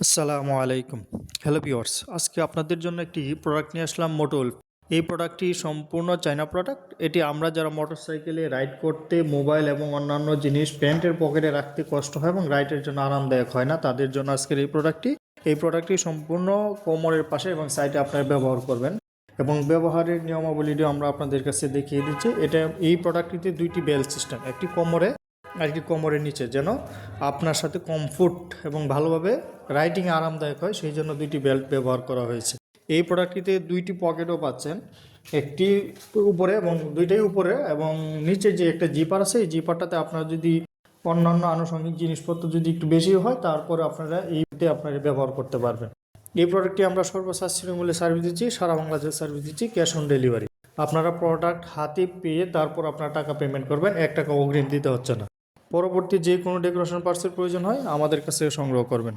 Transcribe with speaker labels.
Speaker 1: আসসালামু আলাইকুম। Hello viewers, আজকে আপনাদের জন্য একটি প্রোডাক্ট নিয়ে আসলাম মোটোল। এই প্রোডাক্টটি সম্পূর্ণ চায়না প্রোডাক্ট। এটি আমরা যারা মোটরসাইকেলে রাইড করতে মোবাইল এবং অন্যান্য জিনিস প্যান্টের পকেটে রাখতে কষ্ট হয় এবং রাইডের জন্য আরামদায়ক হয় না, তাদের জন্য আজকের এই প্রোডাক্টটি সম্পূর্ণ কোমরের পাশে এবং সাইডে আপনারা ব্যবহার করবেন এবং ব্যবহারের নিয়মাবলীটিও আমরা আপনাদের কাছে দেখিয়ে দিচ্ছি। এই প্রোডাক্টটিতে দুইটি বেল্ট সিস্টেম, একটি কোমরে আর একটি কোমরের নিচে, যেন আপনার সাথে কমফোর্ট এবং ভালোভাবে রাইডিংয়ে আরামদায়ক হয়, সেই জন্য দুইটি বেল্ট ব্যবহার করা হয়েছে। এই প্রোডাক্টটিতে দুইটি পকেটও পাচ্ছেন, একটি উপরে এবং দুইটাই উপরে, এবং নিচে যে একটা জিপার আছে, এই জিপারটাতে আপনার যদি অন্যান্য আনুষঙ্গিক জিনিসপত্র যদি একটু বেশি হয়, তারপরে আপনারা আপনারা ব্যবহার করতে পারবেন। এই প্রোডাক্টটি আমরা সর্বসাশ্রয়ী মূল্যে সার্ভিস দিচ্ছি, সারা বাংলাদেশে সার্ভিস দিচ্ছি, ক্যাশ অন ডেলিভারি। আপনারা প্রোডাক্ট হাতে পেয়ে তারপর আপনারা টাকা পেমেন্ট করবেন, 1 টাকা অগ্রিম দিতে হচ্ছে না। পরবর্তী যে কোনো ডেকোরেশন পার্টসের প্রয়োজন হয় আমাদের কাছে সংগ্রহ করবেন।